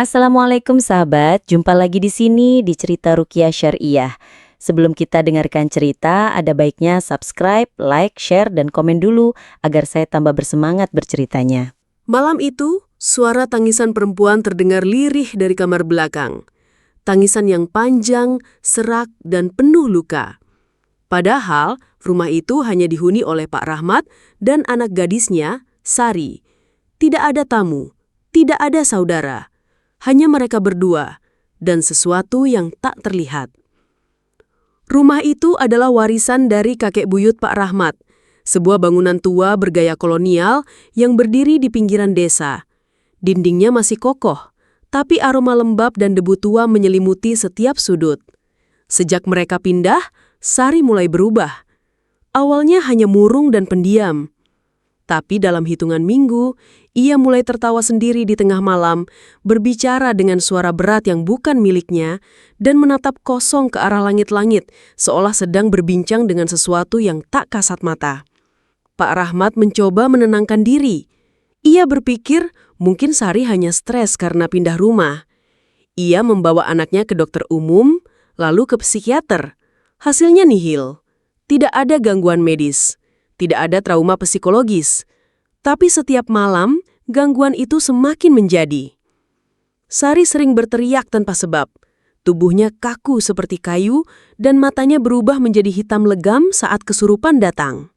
Assalamualaikum sahabat, jumpa lagi di sini di Cerita Ruqyah Syariah. Sebelum kita dengarkan cerita, ada baiknya subscribe, like, share, dan komen dulu agar saya tambah bersemangat berceritanya. Malam itu, suara tangisan perempuan terdengar lirih dari kamar belakang. Tangisan yang panjang, serak, dan penuh luka. Padahal, rumah itu hanya dihuni oleh Pak Rahmat dan anak gadisnya, Sari. Tidak ada tamu, tidak ada saudara. Hanya mereka berdua, dan sesuatu yang tak terlihat. Rumah itu adalah warisan dari kakek buyut Pak Rahmat, sebuah bangunan tua bergaya kolonial yang berdiri di pinggiran desa. Dindingnya masih kokoh, tapi aroma lembab dan debu tua menyelimuti setiap sudut. Sejak mereka pindah, Sari mulai berubah. Awalnya hanya murung dan pendiam. Tapi dalam hitungan minggu, ia mulai tertawa sendiri di tengah malam, berbicara dengan suara berat yang bukan miliknya, dan menatap kosong ke arah langit-langit, seolah sedang berbincang dengan sesuatu yang tak kasat mata. Pak Rahmat mencoba menenangkan diri. Ia berpikir mungkin Sari hanya stres karena pindah rumah. Ia membawa anaknya ke dokter umum, lalu ke psikiater. Hasilnya nihil. Tidak ada gangguan medis. Tidak ada trauma psikologis. Tapi setiap malam, gangguan itu semakin menjadi. Sari sering berteriak tanpa sebab. Tubuhnya kaku seperti kayu dan matanya berubah menjadi hitam legam saat kesurupan datang.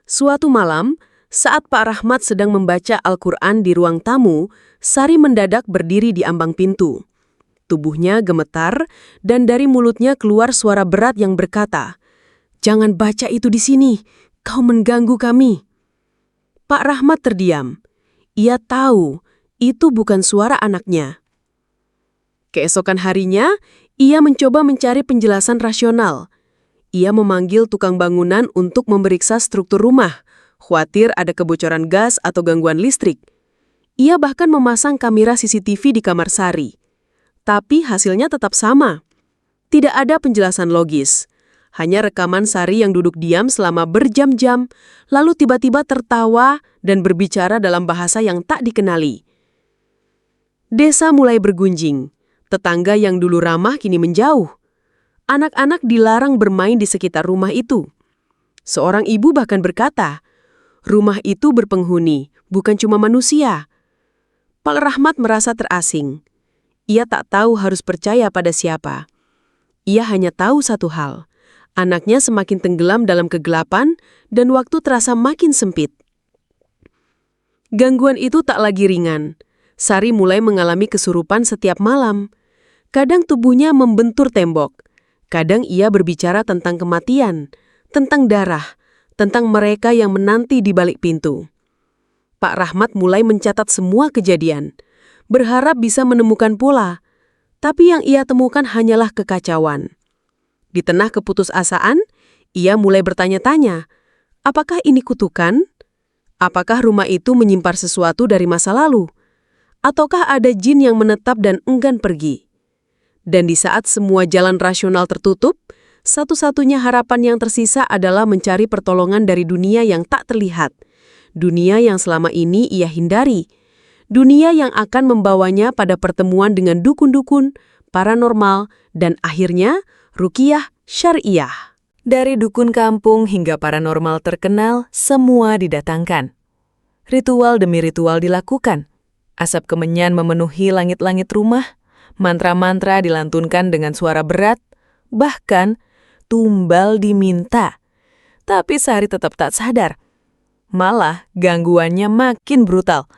Suatu malam, saat Pak Rahmat sedang membaca Al-Quran di ruang tamu, Sari mendadak berdiri di ambang pintu. Tubuhnya gemetar dan dari mulutnya keluar suara berat yang berkata, "Jangan baca itu di sini, kau mengganggu kami." Pak Rahmat terdiam. Ia tahu itu bukan suara anaknya. Keesokan harinya, ia mencoba mencari penjelasan rasional. Ia memanggil tukang bangunan untuk memeriksa struktur rumah, khawatir ada kebocoran gas atau gangguan listrik. Ia bahkan memasang kamera CCTV di kamar Sari. Tapi hasilnya tetap sama. Tidak ada penjelasan logis. Hanya rekaman Sari yang duduk diam selama berjam-jam, lalu tiba-tiba tertawa dan berbicara dalam bahasa yang tak dikenali. Desa mulai bergunjing. Tetangga yang dulu ramah kini menjauh. Anak-anak dilarang bermain di sekitar rumah itu. Seorang ibu bahkan berkata, rumah itu berpenghuni, bukan cuma manusia. Pak Rahmat merasa terasing. Ia tak tahu harus percaya pada siapa. Ia hanya tahu satu hal. Anaknya semakin tenggelam dalam kegelapan dan waktu terasa makin sempit. Gangguan itu tak lagi ringan. Sari mulai mengalami kesurupan setiap malam. Kadang tubuhnya membentur tembok. Kadang ia berbicara tentang kematian, tentang darah, tentang mereka yang menanti di balik pintu. Pak Rahmat mulai mencatat semua kejadian, berharap bisa menemukan pola, tapi yang ia temukan hanyalah kekacauan. Di tengah keputusasaan, ia mulai bertanya-tanya, apakah ini kutukan? Apakah rumah itu menyimpan sesuatu dari masa lalu? Ataukah ada jin yang menetap dan enggan pergi? Dan di saat semua jalan rasional tertutup, satu-satunya harapan yang tersisa adalah mencari pertolongan dari dunia yang tak terlihat. Dunia yang selama ini ia hindari. Dunia yang akan membawanya pada pertemuan dengan dukun-dukun, paranormal, dan akhirnya Ruqyah Syariah. Dari dukun kampung hingga paranormal terkenal, semua didatangkan. Ritual demi ritual dilakukan. Asap kemenyan memenuhi langit-langit rumah, mantra-mantra dilantunkan dengan suara berat, bahkan tumbal diminta. Tapi Sari tetap tak sadar. Malah gangguannya makin brutal.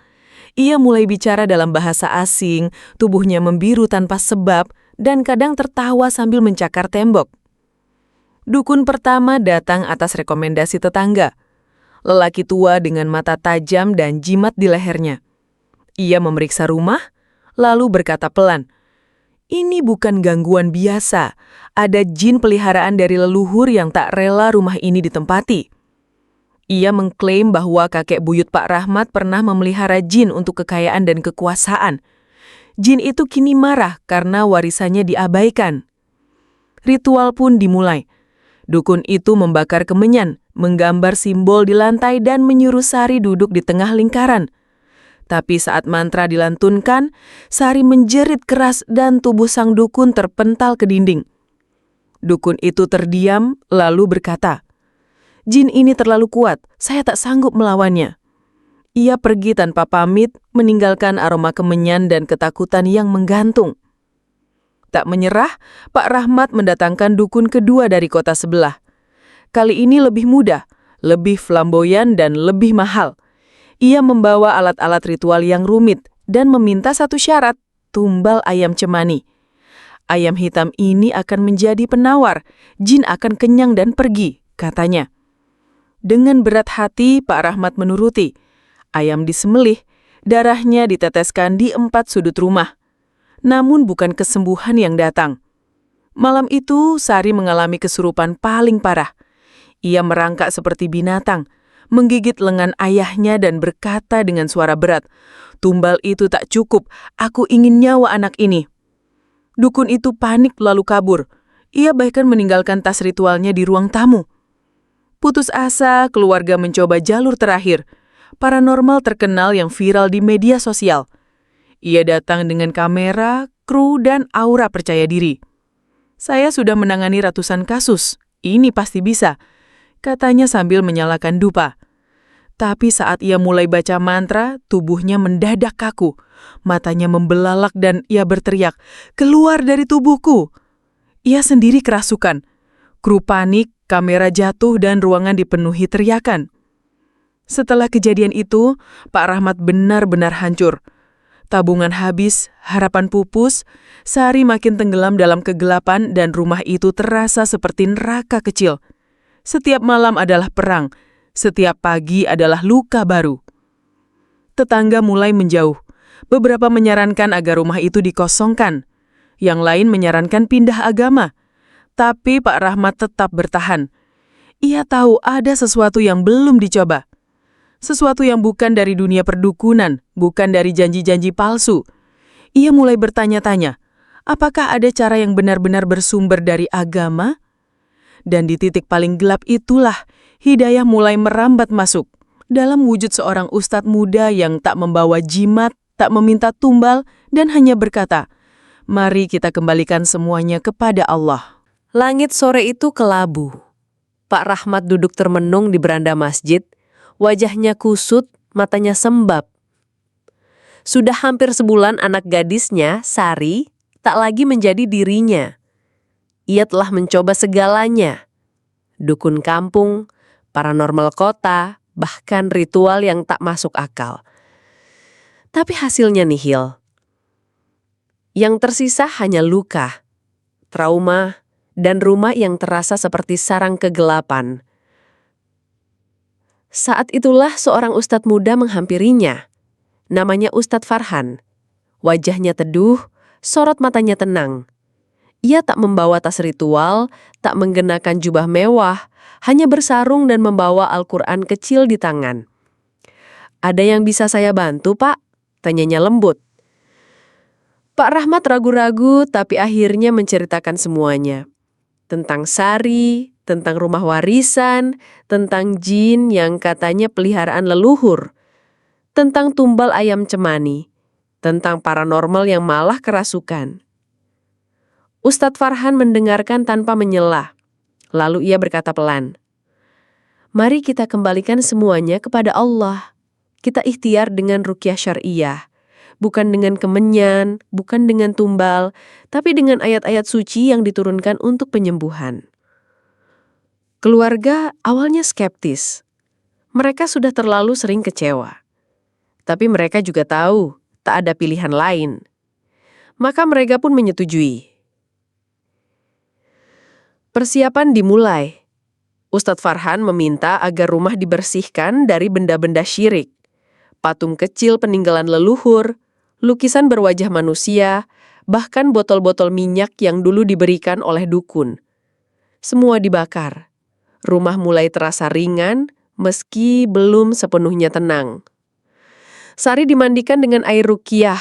Ia mulai bicara dalam bahasa asing, tubuhnya membiru tanpa sebab, dan kadang tertawa sambil mencakar tembok. Dukun pertama datang atas rekomendasi tetangga. Lelaki tua dengan mata tajam dan jimat di lehernya. Ia memeriksa rumah, lalu berkata pelan, "Ini bukan gangguan biasa. Ada jin peliharaan dari leluhur yang tak rela rumah ini ditempati." Ia mengklaim bahwa kakek buyut Pak Rahmat pernah memelihara jin untuk kekayaan dan kekuasaan. Jin itu kini marah karena warisannya diabaikan. Ritual pun dimulai. Dukun itu membakar kemenyan, menggambar simbol di lantai dan menyuruh Sari duduk di tengah lingkaran. Tapi saat mantra dilantunkan, Sari menjerit keras dan tubuh sang dukun terpental ke dinding. Dukun itu terdiam lalu berkata, "Jin ini terlalu kuat, saya tak sanggup melawannya." Ia pergi tanpa pamit, meninggalkan aroma kemenyan dan ketakutan yang menggantung. Tak menyerah, Pak Rahmat mendatangkan dukun kedua dari kota sebelah. Kali ini lebih mudah, lebih flamboyan dan lebih mahal. Ia membawa alat-alat ritual yang rumit dan meminta satu syarat, tumbal ayam cemani. Ayam hitam ini akan menjadi penawar, jin akan kenyang dan pergi, katanya. Dengan berat hati, Pak Rahmat menuruti. Ayam disembelih, darahnya diteteskan di 4 sudut rumah. Namun bukan kesembuhan yang datang. Malam itu, Sari mengalami kesurupan paling parah. Ia merangkak seperti binatang, menggigit lengan ayahnya dan berkata dengan suara berat, "Tumbal itu tak cukup, aku ingin nyawa anak ini." Dukun itu panik lalu kabur. Ia bahkan meninggalkan tas ritualnya di ruang tamu. Putus asa, keluarga mencoba jalur terakhir. Paranormal terkenal yang viral di media sosial. Ia datang dengan kamera, kru, dan aura percaya diri. "Saya sudah menangani ratusan kasus, ini pasti bisa," katanya sambil menyalakan dupa. Tapi saat ia mulai baca mantra, tubuhnya mendadak kaku. Matanya membelalak dan ia berteriak, "Keluar dari tubuhku!" Ia sendiri kerasukan. Kru panik, kamera jatuh dan ruangan dipenuhi teriakan. Setelah kejadian itu, Pak Rahmat benar-benar hancur. Tabungan habis, harapan pupus, Sari makin tenggelam dalam kegelapan dan rumah itu terasa seperti neraka kecil. Setiap malam adalah perang, setiap pagi adalah luka baru. Tetangga mulai menjauh. Beberapa menyarankan agar rumah itu dikosongkan. Yang lain menyarankan pindah agama. Tapi Pak Rahmat tetap bertahan. Ia tahu ada sesuatu yang belum dicoba. Sesuatu yang bukan dari dunia perdukunan, bukan dari janji-janji palsu. Ia mulai bertanya-tanya, apakah ada cara yang benar-benar bersumber dari agama? Dan di titik paling gelap itulah, hidayah mulai merambat masuk. Dalam wujud seorang ustadz muda yang tak membawa jimat, tak meminta tumbal, dan hanya berkata, "Mari kita kembalikan semuanya kepada Allah." Langit sore itu kelabu. Pak Rahmat duduk termenung di beranda masjid. Wajahnya kusut, matanya sembab. Sudah hampir sebulan anak gadisnya, Sari, tak lagi menjadi dirinya. Ia telah mencoba segalanya. Dukun kampung, paranormal kota, bahkan ritual yang tak masuk akal. Tapi hasilnya nihil. Yang tersisa hanya luka, trauma, dan rumah yang terasa seperti sarang kegelapan. Saat itulah seorang ustadz muda menghampirinya. Namanya Ustadz Farhan. Wajahnya teduh, sorot matanya tenang. Ia tak membawa tas ritual, tak menggenakan jubah mewah, hanya bersarung dan membawa Al-Quran kecil di tangan. "Ada yang bisa saya bantu, Pak?" tanyanya lembut. Pak Rahmat ragu-ragu tapi akhirnya menceritakan semuanya. Tentang Sari, tentang rumah warisan, tentang jin yang katanya peliharaan leluhur, tentang tumbal ayam cemani, tentang paranormal yang malah kerasukan. Ustadz Farhan mendengarkan tanpa menyela. Lalu ia berkata pelan, "Mari kita kembalikan semuanya kepada Allah. Kita ikhtiar dengan ruqyah syariah. Bukan dengan kemenyan, bukan dengan tumbal, tapi dengan ayat-ayat suci yang diturunkan untuk penyembuhan." Keluarga awalnya skeptis. Mereka sudah terlalu sering kecewa. Tapi mereka juga tahu tak ada pilihan lain. Maka mereka pun menyetujui. Persiapan dimulai. Ustadz Farhan meminta agar rumah dibersihkan dari benda-benda syirik. Patung kecil peninggalan leluhur, lukisan berwajah manusia, bahkan botol-botol minyak yang dulu diberikan oleh dukun. Semua dibakar. Rumah mulai terasa ringan, meski belum sepenuhnya tenang. Sari dimandikan dengan air ruqyah,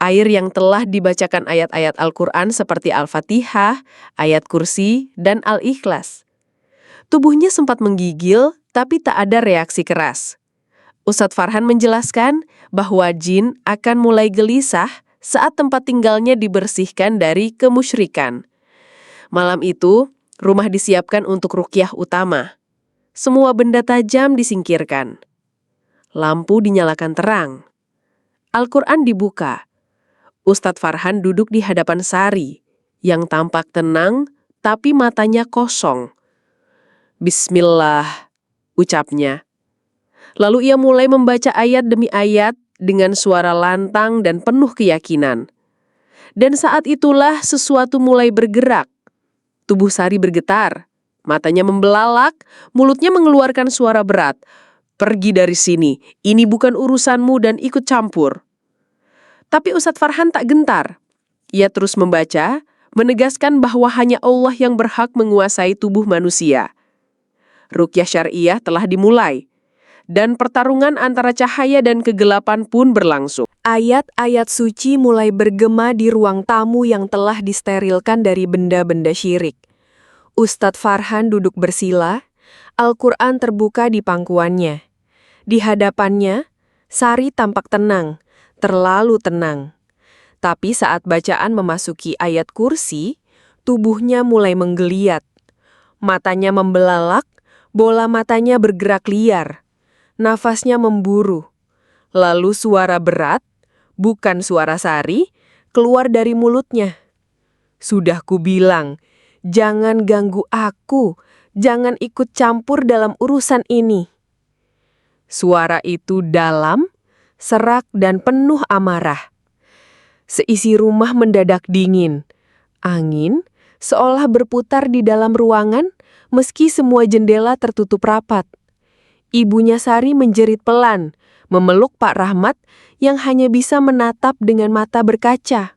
air yang telah dibacakan ayat-ayat Al-Quran seperti Al-Fatihah, ayat kursi, dan Al-Ikhlas. Tubuhnya sempat menggigil, tapi tak ada reaksi keras. Ustadz Farhan menjelaskan bahwa jin akan mulai gelisah saat tempat tinggalnya dibersihkan dari kemusyrikan. Malam itu, rumah disiapkan untuk ruqyah utama. Semua benda tajam disingkirkan. Lampu dinyalakan terang. Al-Quran dibuka. Ustadz Farhan duduk di hadapan Sari, yang tampak tenang tapi matanya kosong. Bismillah, ucapnya. Lalu ia mulai membaca ayat demi ayat dengan suara lantang dan penuh keyakinan. Dan saat itulah sesuatu mulai bergerak. Tubuh Sari bergetar, matanya membelalak, mulutnya mengeluarkan suara berat. Pergi dari sini, ini bukan urusanmu dan ikut campur. Tapi Ustadz Farhan tak gentar. Ia terus membaca, menegaskan bahwa hanya Allah yang berhak menguasai tubuh manusia. Ruqyah syariah telah dimulai. Dan pertarungan antara cahaya dan kegelapan pun berlangsung. Ayat-ayat suci mulai bergema di ruang tamu yang telah disterilkan dari benda-benda syirik. Ustadz Farhan duduk bersila, Al-Quran terbuka di pangkuannya. Di hadapannya, Sari tampak tenang, terlalu tenang. Tapi saat bacaan memasuki ayat kursi, tubuhnya mulai menggeliat. Matanya membelalak, bola matanya bergerak liar. Nafasnya memburu. Lalu suara berat, bukan suara Sari, keluar dari mulutnya. Sudah kubilang, jangan ganggu aku, jangan ikut campur dalam urusan ini. Suara itu dalam, serak dan penuh amarah. Seisi rumah mendadak dingin. Angin seolah berputar di dalam ruangan meski semua jendela tertutup rapat. Ibunya Sari menjerit pelan, memeluk Pak Rahmat yang hanya bisa menatap dengan mata berkaca.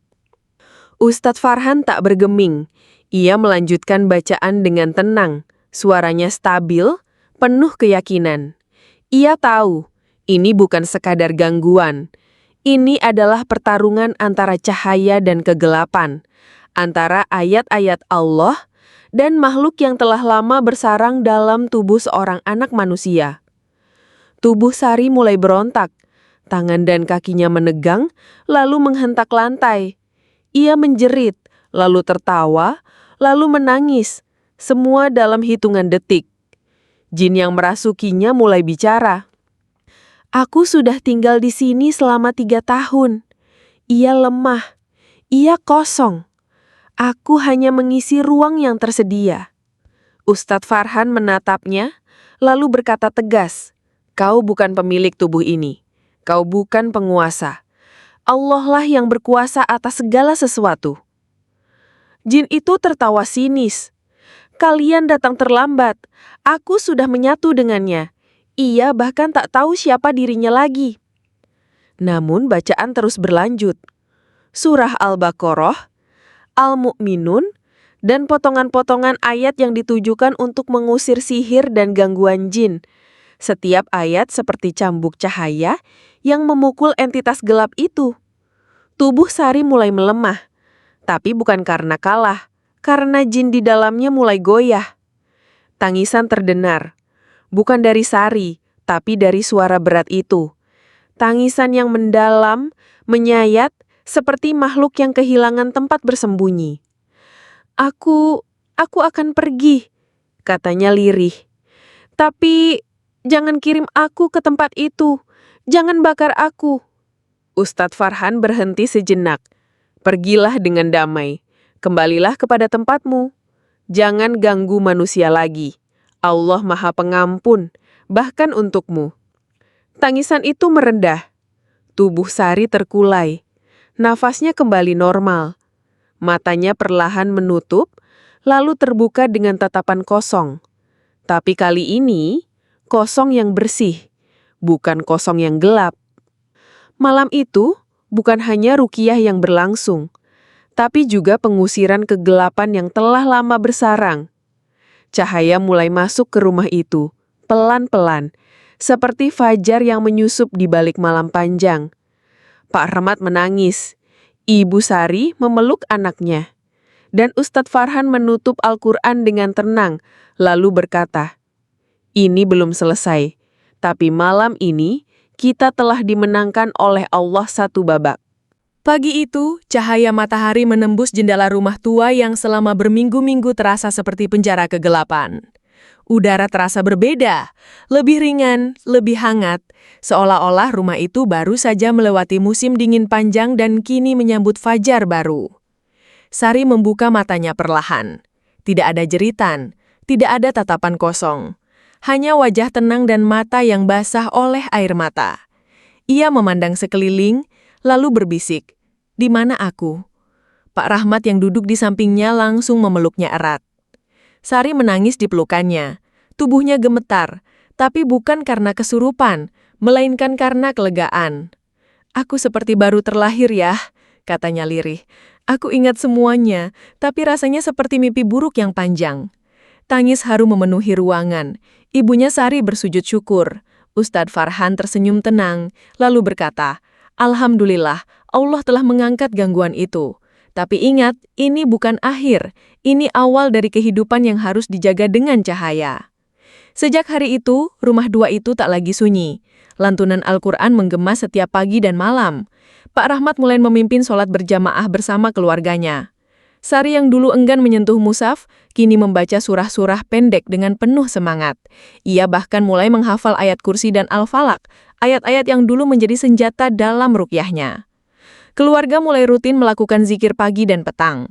Ustadz Farhan tak bergeming. Ia melanjutkan bacaan dengan tenang, suaranya stabil, penuh keyakinan. Ia tahu, ini bukan sekadar gangguan. Ini adalah pertarungan antara cahaya dan kegelapan, antara ayat-ayat Allah dan makhluk yang telah lama bersarang dalam tubuh seorang anak manusia. Tubuh Sari mulai berontak, tangan dan kakinya menegang, lalu menghentak lantai. Ia menjerit, lalu tertawa, lalu menangis, semua dalam hitungan detik. Jin yang merasukinya mulai bicara. Aku sudah tinggal di sini selama 3 tahun. Ia lemah, ia kosong. Aku hanya mengisi ruang yang tersedia. Ustadz Farhan menatapnya, lalu berkata tegas, kau bukan pemilik tubuh ini. Kau bukan penguasa. Allah lah yang berkuasa atas segala sesuatu. Jin itu tertawa sinis. Kalian datang terlambat. Aku sudah menyatu dengannya. Ia bahkan tak tahu siapa dirinya lagi. Namun bacaan terus berlanjut. Surah Al-Baqarah, Al-Mu'minun, dan potongan-potongan ayat yang ditujukan untuk mengusir sihir dan gangguan jin. Setiap ayat seperti cambuk cahaya yang memukul entitas gelap itu. Tubuh Sari mulai melemah, tapi bukan karena kalah, karena jin di dalamnya mulai goyah. Tangisan terdengar, bukan dari Sari, tapi dari suara berat itu. Tangisan yang mendalam, menyayat, seperti makhluk yang kehilangan tempat bersembunyi. Aku akan pergi, katanya lirih. Tapi jangan kirim aku ke tempat itu. Jangan bakar aku. Ustadz Farhan berhenti sejenak. Pergilah dengan damai. Kembalilah kepada tempatmu. Jangan ganggu manusia lagi. Allah Maha Pengampun, bahkan untukmu. Tangisan itu merendah. Tubuh Sari terkulai. Nafasnya kembali normal. Matanya perlahan menutup, lalu terbuka dengan tatapan kosong. Tapi kali ini, kosong yang bersih, bukan kosong yang gelap. Malam itu, bukan hanya ruqyah yang berlangsung, tapi juga pengusiran kegelapan yang telah lama bersarang. Cahaya mulai masuk ke rumah itu, pelan-pelan, seperti fajar yang menyusup di balik malam panjang. Pak Rahmat menangis, Ibu Sari memeluk anaknya, dan Ustadz Farhan menutup Al-Quran dengan tenang, lalu berkata, ini belum selesai, tapi malam ini Kita telah dimenangkan oleh Allah satu babak. Pagi itu, cahaya matahari menembus jendela rumah tua yang selama berminggu-minggu terasa seperti penjara kegelapan. Udara terasa berbeda, lebih ringan, lebih hangat, seolah-olah rumah itu baru saja melewati musim dingin panjang dan kini menyambut fajar baru. Sari membuka matanya perlahan. Tidak ada jeritan, tidak ada tatapan kosong. Hanya wajah tenang dan mata yang basah oleh air mata. Ia memandang sekeliling, lalu berbisik, "Di mana aku?" Pak Rahmat yang duduk di sampingnya langsung memeluknya erat. Sari menangis di pelukannya. Tubuhnya gemetar, tapi bukan karena kesurupan, melainkan karena kelegaan. "Aku seperti baru terlahir ya," katanya lirih. "Aku ingat semuanya, tapi rasanya seperti mimpi buruk yang panjang." Tangis haru memenuhi ruangan. Ibunya Sari bersujud syukur. Ustadz Farhan tersenyum tenang, lalu berkata, "Alhamdulillah, Allah telah mengangkat gangguan itu. Tapi ingat, ini bukan akhir. Ini awal dari kehidupan yang harus dijaga dengan cahaya." Sejak hari itu, rumah dua itu tak lagi sunyi. Lantunan Al-Quran menggema setiap pagi dan malam. Pak Rahmat mulai memimpin sholat berjamaah bersama keluarganya. Sari yang dulu enggan menyentuh mushaf, kini membaca surah-surah pendek dengan penuh semangat. Ia bahkan mulai menghafal ayat kursi dan Al-Falaq, ayat-ayat yang dulu menjadi senjata dalam ruqyahnya. Keluarga mulai rutin melakukan zikir pagi dan petang.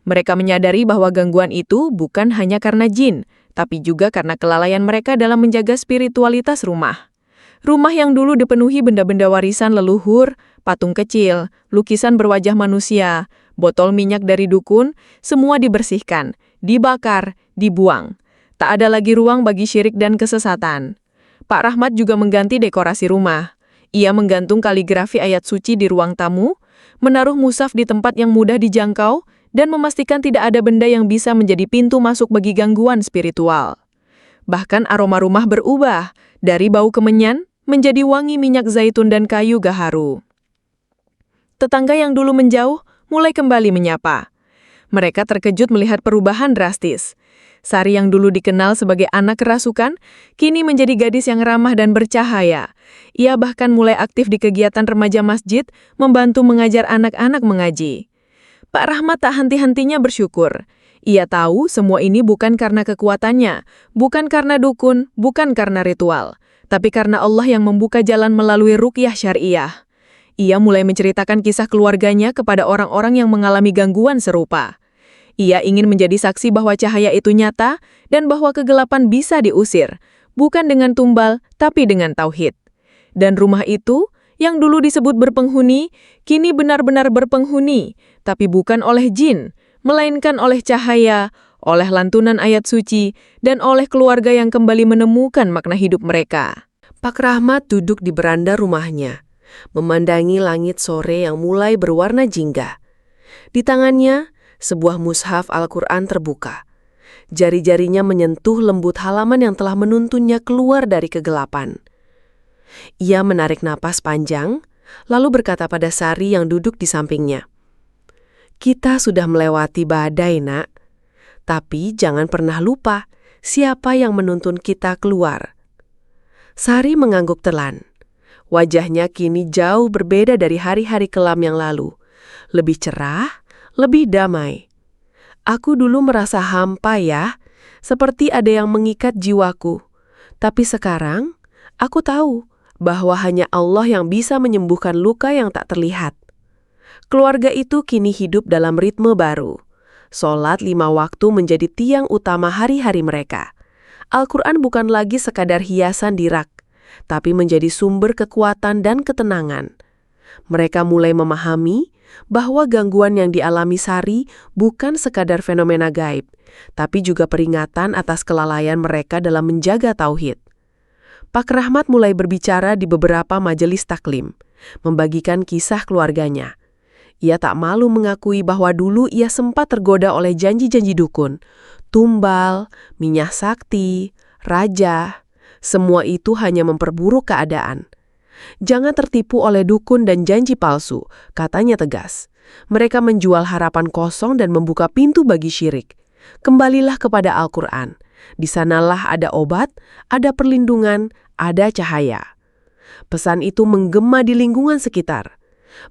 Mereka menyadari bahwa gangguan itu bukan hanya karena jin, tapi juga karena kelalaian mereka dalam menjaga spiritualitas rumah. Rumah yang dulu dipenuhi benda-benda warisan leluhur, patung kecil, lukisan berwajah manusia, botol minyak dari dukun, semua dibersihkan, dibakar, dibuang. Tak ada lagi ruang bagi syirik dan kesesatan. Pak Rahmat juga mengganti dekorasi rumah. Ia menggantung kaligrafi ayat suci di ruang tamu, menaruh mushaf di tempat yang mudah dijangkau, dan memastikan tidak ada benda yang bisa menjadi pintu masuk bagi gangguan spiritual. Bahkan aroma rumah berubah, dari bau kemenyan menjadi wangi minyak zaitun dan kayu gaharu. Tetangga yang dulu menjauh mulai kembali menyapa. Mereka terkejut melihat perubahan drastis. Sari yang dulu dikenal sebagai anak kerasukan, kini menjadi gadis yang ramah dan bercahaya. Ia bahkan mulai aktif di kegiatan remaja masjid, membantu mengajar anak-anak mengaji. Pak Rahmat tak henti-hentinya bersyukur. Ia tahu semua ini bukan karena kekuatannya, bukan karena dukun, bukan karena ritual, tapi karena Allah yang membuka jalan melalui ruqyah syariah. Ia mulai menceritakan kisah keluarganya kepada orang-orang yang mengalami gangguan serupa. Ia ingin menjadi saksi bahwa cahaya itu nyata dan bahwa kegelapan bisa diusir, bukan dengan tumbal, tapi dengan tauhid. Dan rumah itu, yang dulu disebut berpenghuni, kini benar-benar berpenghuni, tapi bukan oleh jin, melainkan oleh cahaya, oleh lantunan ayat suci, dan oleh keluarga yang kembali menemukan makna hidup mereka. Pak Rahmat duduk di beranda rumahnya, memandangi langit sore yang mulai berwarna jingga. Di tangannya, sebuah mushaf Al-Quran terbuka. Jari-jarinya menyentuh lembut halaman yang telah menuntunnya keluar dari kegelapan. Ia menarik napas panjang, lalu berkata pada Sari yang duduk di sampingnya, "Kita sudah melewati badai, Nak. Tapi jangan pernah lupa siapa yang menuntun kita keluar." Sari mengangguk telan. Wajahnya kini jauh berbeda dari hari-hari kelam yang lalu. Lebih cerah, lebih damai. "Aku dulu merasa hampa ya, seperti ada yang mengikat jiwaku. Tapi sekarang, aku tahu bahwa hanya Allah yang bisa menyembuhkan luka yang tak terlihat." Keluarga itu kini hidup dalam ritme baru. Sholat 5 waktu menjadi tiang utama hari-hari mereka. Al-Quran bukan lagi sekadar hiasan di rak, tapi menjadi sumber kekuatan dan ketenangan. Mereka mulai memahami bahwa gangguan yang dialami Sari bukan sekadar fenomena gaib, tapi juga peringatan atas kelalaian mereka dalam menjaga tauhid. Pak Rahmat mulai berbicara di beberapa majelis taklim, membagikan kisah keluarganya. Ia tak malu mengakui bahwa dulu ia sempat tergoda oleh janji-janji dukun, tumbal, minyak sakti, raja. Semua itu hanya memperburuk keadaan. "Jangan tertipu oleh dukun dan janji palsu," katanya tegas. "Mereka menjual harapan kosong dan membuka pintu bagi syirik. Kembalilah kepada Al-Quran. Di sanalah ada obat, ada perlindungan, ada cahaya." Pesan itu menggema di lingkungan sekitar.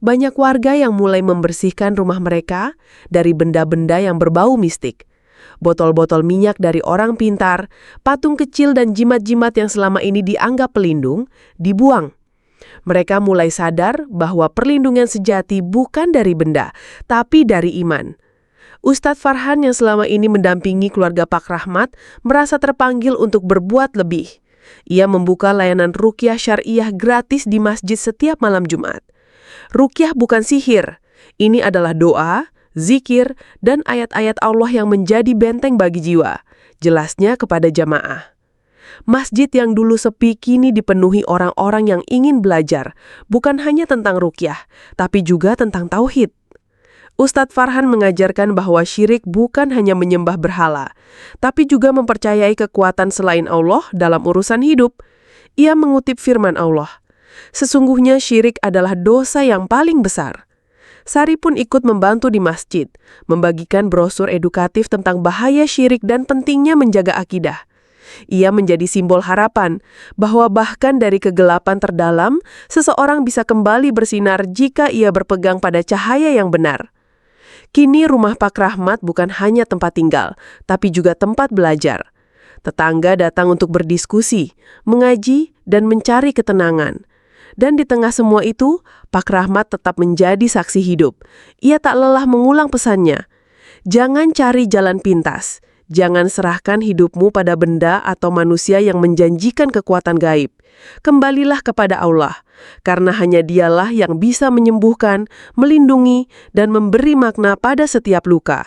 Banyak warga yang mulai membersihkan rumah mereka dari benda-benda yang berbau mistik. Botol-botol minyak dari orang pintar, patung kecil dan jimat-jimat yang selama ini dianggap pelindung, dibuang. Mereka mulai sadar bahwa perlindungan sejati bukan dari benda, tapi dari iman. Ustadz Farhan yang selama ini mendampingi keluarga Pak Rahmat merasa terpanggil untuk berbuat lebih. Ia membuka layanan ruqyah syariah gratis di masjid setiap malam Jumat. Ruqyah bukan sihir. Ini adalah doa, zikir, dan ayat-ayat Allah yang menjadi benteng bagi jiwa. Jelasnya kepada jamaah. Masjid yang dulu sepi kini dipenuhi orang-orang yang ingin belajar, bukan hanya tentang ruqyah, tapi juga tentang tauhid. Ustadz Farhan mengajarkan bahwa syirik bukan hanya menyembah berhala, tapi juga mempercayai kekuatan selain Allah dalam urusan hidup. Ia mengutip firman Allah, "Sesungguhnya syirik adalah dosa yang paling besar." Sari pun ikut membantu di masjid, membagikan brosur edukatif tentang bahaya syirik dan pentingnya menjaga akidah. Ia menjadi simbol harapan bahwa bahkan dari kegelapan terdalam, seseorang bisa kembali bersinar jika ia berpegang pada cahaya yang benar. Kini rumah Pak Rahmat bukan hanya tempat tinggal, tapi juga tempat belajar. Tetangga datang untuk berdiskusi, mengaji, dan mencari ketenangan. Dan di tengah semua itu, Pak Rahmat tetap menjadi saksi hidup. Ia tak lelah mengulang pesannya. Jangan cari jalan pintas. Jangan serahkan hidupmu pada benda atau manusia yang menjanjikan kekuatan gaib. Kembalilah kepada Allah, karena hanya Dialah yang bisa menyembuhkan, melindungi, dan memberi makna pada setiap luka.